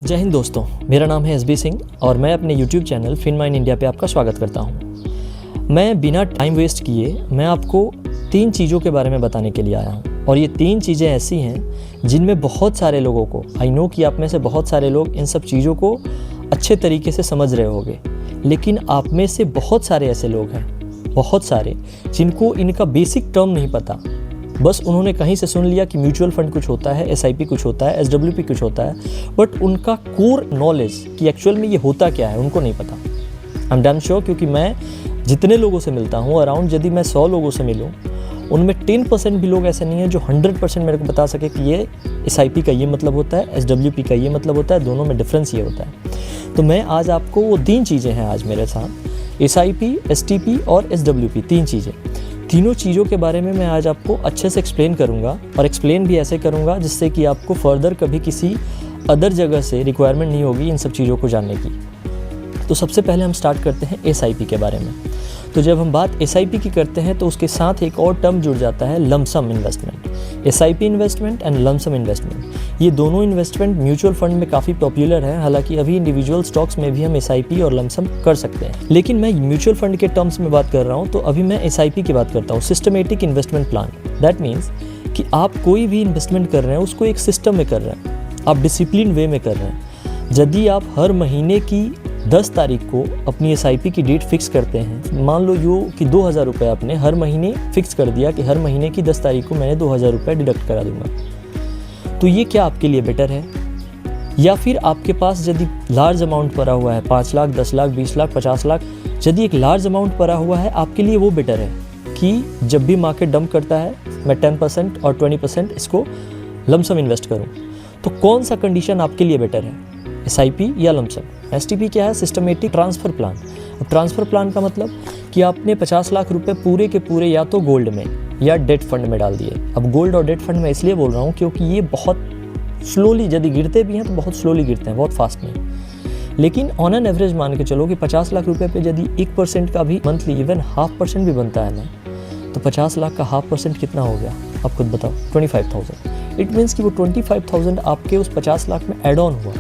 जय हिंद दोस्तों, मेरा नाम है एसबी सिंह और मैं अपने YouTube चैनल फिनमाइन इंडिया पे आपका स्वागत करता हूँ। मैं बिना टाइम वेस्ट किए मैं आपको 3 चीज़ों के बारे में बताने के लिए आया हूँ और ये 3 चीज़ें ऐसी हैं जिनमें बहुत सारे लोगों को, आई नो कि आप में से बहुत सारे लोग इन सब चीज़ों को अच्छे तरीके से समझ रहे होंगे, लेकिन आप में से बहुत सारे ऐसे लोग हैं, बहुत सारे, जिनको इनका बेसिक टर्म नहीं पता। बस उन्होंने कहीं से सुन लिया कि म्यूचुअल फंड कुछ होता है, एसआईपी कुछ होता है, एसडब्ल्यूपी कुछ होता है, बट उनका कोर नॉलेज कि एक्चुअल में ये होता क्या है उनको नहीं पता। आई एम डैम श्योर, क्योंकि मैं जितने लोगों से मिलता हूँ अराउंड, यदि मैं 100 लोगों से मिलूँ उनमें 10% भी लोग ऐसे नहीं हैं जो 100% मेरे को बता सके कि ये एसआईपी का ये मतलब होता है, एसडब्ल्यूपी का ये मतलब होता है, दोनों में डिफरेंस ये होता है। तो मैं आज आपको वो 3 चीज़ें हैं आज मेरे साथ, एसआईपी, एसटीपी और एसडब्ल्यूपी, 3 चीज़ें, तीनों चीज़ों के बारे में मैं आज आपको अच्छे से एक्सप्लेन करूंगा और एक्सप्लेन भी ऐसे करूंगा जिससे कि आपको फर्दर कभी किसी अदर जगह से रिक्वायरमेंट नहीं होगी इन सब चीज़ों को जानने की। तो सबसे पहले हम स्टार्ट करते हैं एसआईपी के बारे में। तो जब हम बात एसआईपी की करते हैं तो उसके साथ एक और टर्म जुड़ जाता है, lump sum investment. SIP investment and lump sum investment, ये दोनों इन्वेस्टमेंट म्यूचुअल फंड में काफ़ी पॉपुलर है। हालांकि अभी इंडिविजुअल स्टॉक्स में भी हम एसआईपी और लमसम कर सकते हैं, लेकिन मैं म्यूचुअल फंड के टर्म्स में बात कर रहा हूँ। तो अभी मैं एसआईपी की बात करता हूँ, systematic investment plan. That means कि आप कोई भी इन्वेस्टमेंट कर रहे हैं उसको एक सिस्टम में कर रहे हैं, आप डिसिप्लिन वे में कर रहे हैं। यदि आप हर महीने की 10 तारीख को अपनी एसआईपी की डेट फिक्स करते हैं, मान लो यो कि 2000 रुपये आपने हर महीने फिक्स कर दिया कि हर महीने की 10 तारीख को मैंने 2000 रुपये डिडक्ट करा दूंगा, तो ये क्या आपके लिए बेटर है? या फिर आपके पास यदि लार्ज अमाउंट पड़ा हुआ है, 5 लाख, 10 लाख, 20 लाख, 50 लाख, यदि एक लार्ज अमाउंट पड़ा हुआ है, आपके लिए वो बेटर है कि जब भी मार्केट डंप करता है मैं 10% और 20% इसको लमसम इन्वेस्ट करूँ। तो कौन सा कंडीशन आपके लिए बेटर है, एसआईपी या लमसम? एसटीपी क्या है? Systematic transfer plan. अब ट्रांसफ़र प्लान का मतलब कि आपने 50 लाख रुपए पूरे के पूरे या तो गोल्ड में या डेट फंड में डाल दिए। अब गोल्ड और डेट फंड में इसलिए बोल रहा हूँ क्योंकि ये बहुत स्लोली, यदि गिरते भी हैं तो बहुत स्लोली गिरते हैं, बहुत फास्ट नहीं। लेकिन ऑन एन एवरेज मान के चलो कि 50 लाख रुपए पे यदि 1% का भी मंथली इवन 0.5% भी बनता है ना, तो 50 लाख का 0.5% कितना हो गया आप खुद बताओ? 25,000। इट मीन्स कि वो 25,000 आपके उस 50 लाख में एड ऑन हुआ।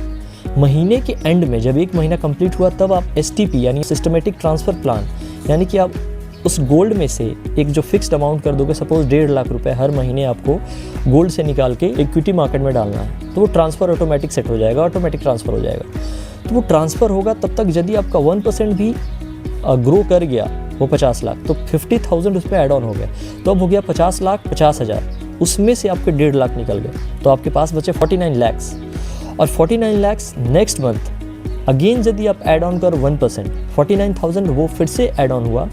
महीने के एंड में जब 1 महीना कंप्लीट हुआ तब आप एसटीपी यानी सिस्टमेटिक ट्रांसफ़र प्लान, यानी कि आप उस गोल्ड में से एक जो फिक्स्ड अमाउंट कर दोगे, सपोज 1.5 लाख रुपए हर महीने आपको गोल्ड से निकाल के इक्विटी मार्केट में डालना है, तो वो ट्रांसफ़र ऑटोमेटिक सेट हो जाएगा, ऑटोमेटिक ट्रांसफ़र हो जाएगा। तो वो ट्रांसफ़र होगा तब तक यदि आपका 1% भी ग्रो कर गया वो 50 लाख, तो 50,000 उस पर एड ऑन हो गया, तो अब हो गया 50 लाख 50,000, उसमें से आपके 1.5 लाख निकल गए, तो आपके पास बचे 49 लैक्स। और 49 लैक्स नेक्स्ट मंथ अगेन यदि आप ऐड ऑन करो 1%, 49,000 वो फिर से ऐड ऑन हुआ।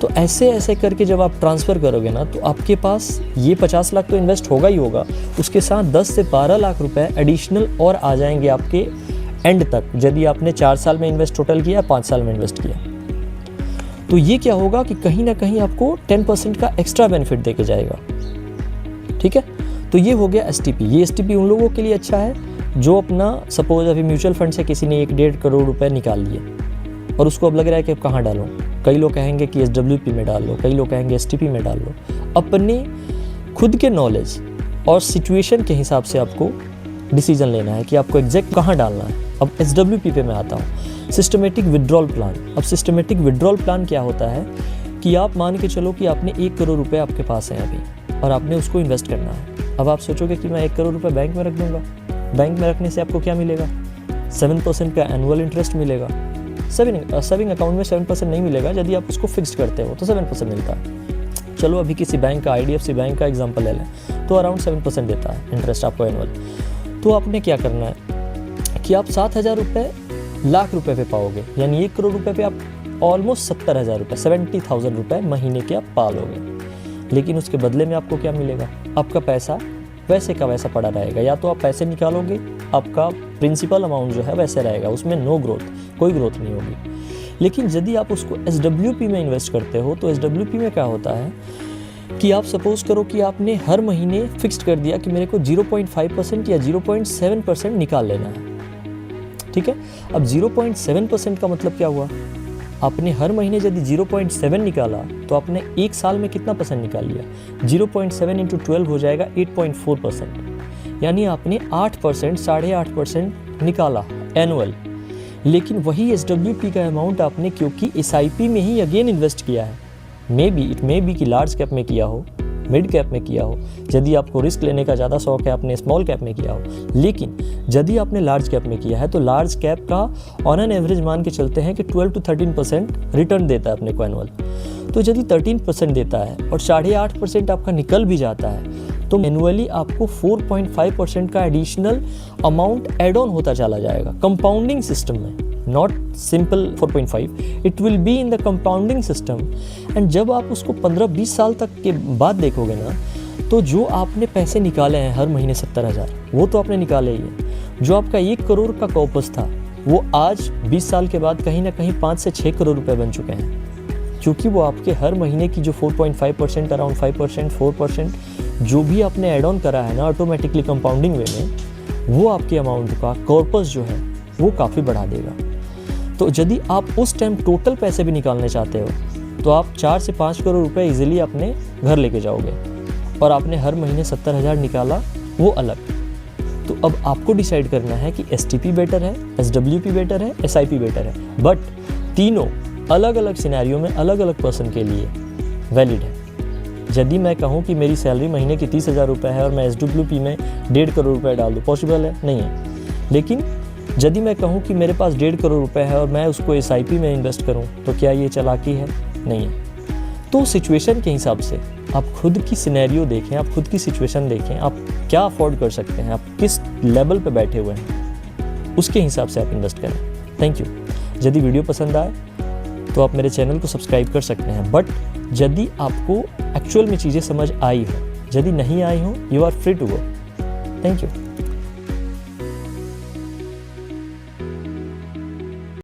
तो ऐसे ऐसे करके जब आप ट्रांसफ़र करोगे ना, तो आपके पास ये 50 लाख तो इन्वेस्ट होगा ही होगा, उसके साथ 10 से 12 लाख रुपए एडिशनल और आ जाएंगे आपके एंड तक, यदि आपने 4 साल में इन्वेस्ट टोटल किया, 5 साल में इन्वेस्ट किया। तो ये क्या होगा कि कहीं ना कहीं आपको 10% का एक्स्ट्रा बेनिफिट दे के जाएगा। ठीक है, तो ये हो गया एसटीपी। ये एसटीपी उन लोगों के लिए अच्छा है जो अपना, सपोज अभी म्यूचुअल फंड से किसी ने 1-1.5 करोड़ रुपए निकाल लिए और उसको अब लग रहा है कि अब कहाँ डालो। कई लोग कहेंगे कि एसडब्ल्यूपी में डाल लो, कई लोग कहेंगे एसटीपी में डाल लो। अपने खुद के नॉलेज और सिचुएशन के हिसाब से आपको डिसीजन लेना है कि आपको एग्जैक्ट कहाँ डालना है। अब एसडब्ल्यूपी पे मैं आता हूँ, सिस्टमेटिक विड्रॉल प्लान। अब सिस्टमेटिक विड्रॉल प्लान क्या होता है कि आप मान के चलो कि आपने 1 करोड़ रुपये आपके पास हैं अभी और आपने उसको इन्वेस्ट करना है। अब आप सोचोगे कि मैं 1 करोड़ रुपये बैंक में रख दूंगा। बैंक में रखने से आपको क्या मिलेगा? 7% का एनुअल इंटरेस्ट मिलेगा। सेविंग अकाउंट में 7% नहीं मिलेगा, यदि आप उसको फिक्स्ड करते हो तो 7% मिलता है। चलो अभी किसी बैंक का, आईडीएफसी बैंक का एग्जांपल ले लें, तो अराउंड 7% देता है इंटरेस्ट आपको एनुअल। तो आपने क्या करना है कि आप 7,000 रुपये लाख रुपये पे पाओगे, यानी 1 करोड़ रुपये पे आप ऑलमोस्ट 70,000 रुपये, 70,000 रुपये महीने के आप पालोगे। लेकिन उसके बदले में आपको क्या मिलेगा? आपका पैसा वैसे का वैसा पड़ा रहेगा। या तो आप पैसे निकालोगे, आपका प्रिंसिपल अमाउंट जो है वैसे रहेगा, उसमें नो ग्रोथ, कोई ग्रोथ नहीं होगी। लेकिन यदि आप उसको एसडब्ल्यूपी में इन्वेस्ट करते हो, तो एसडब्ल्यूपी में क्या होता है कि आप सपोज करो कि आपने हर महीने फिक्स्ड कर दिया कि मेरे को 0.5% या 0.7% निकाल लेना है। ठीक है, अब 0.7% का मतलब क्या हुआ? आपने हर महीने यदि 0.7 निकाला तो आपने 1 साल में कितना परसेंट निकाल लिया? 0.7 × 12 हो जाएगा 8.4%, यानी आपने 8%, 8.5% निकाला एनुअल, लेकिन वही SWP का अमाउंट आपने क्योंकि SIP में ही अगेन इन्वेस्ट किया है, इट मे बी कि लार्ज कैप में किया हो, मिड कैप में किया हो, यदि आपको रिस्क लेने का ज़्यादा शौक है आपने स्मॉल कैप में किया हो, लेकिन यदि आपने लार्ज कैप में किया है तो लार्ज कैप का ऑन एन एवरेज मान के चलते हैं कि 12 to 13% रिटर्न देता है अपने को एनुअल। तो यदि 13% देता है और 8.5% आपका निकल भी जाता है तो एनुअली आपको 4.5% का एडिशनल अमाउंट एड ऑन होता चला जाएगा कंपाउंडिंग सिस्टम में, not simple 4.5, it will be in the compounding system. And जब आप उसको 15-20 साल तक के बाद देखोगे ना, तो जो आपने पैसे निकाले हैं हर महीने 70,000, वो तो आपने निकाले ही है। जो आपका 1 करोड़ का कॉपस था वो आज 20 साल के बाद कहीं ना कहीं 5 से 6 करोड़ रुपए बन चुके हैं, क्योंकि वो आपके हर महीने की जो 4.5%, अराउंड 5%, 4% जो भी आपने एड ऑन करा है ना ऑटोमेटिकली कंपाउंडिंग वे में, वो आपके अमाउंट का कॉर्पस जो है वो काफ़ी बढ़ा देगा। तो यदि आप उस टाइम टोटल पैसे भी निकालने चाहते हो तो आप 4 से 5 करोड़ रुपए इजीली अपने घर लेके जाओगे, और आपने हर महीने 70,000 निकाला वो अलग। तो अब आपको डिसाइड करना है कि STP बेटर है, SWP बेटर है, SIP बेटर है, बट तीनों अलग अलग सिनेरियो में अलग अलग पर्सन के लिए वैलिड है। यदि मैं कहूँ कि मेरी सैलरी महीने की 30,000 रुपये है और मैं SWP में 1.5 करोड़ रुपए डाल दूँ, पॉसिबल है? नहीं है। लेकिन यदि मैं कहूँ कि मेरे पास 1.5 करोड़ रुपए है और मैं उसको SIP में इन्वेस्ट करूँ, तो क्या ये चालाकी है? नहीं है। तो सिचुएशन के हिसाब से आप खुद की सिनेरियो देखें, आप खुद की सिचुएशन देखें, आप क्या अफोर्ड कर सकते हैं, आप किस लेवल पे बैठे हुए हैं, उसके हिसाब से आप इन्वेस्ट करें। Thank you. यदि वीडियो पसंद आए तो आप मेरे चैनल को सब्सक्राइब कर सकते हैं, बट यदि आपको एक्चुअल में चीज़ें समझ आई हो, यदि नहीं आई हो, you are free to go. Thank you.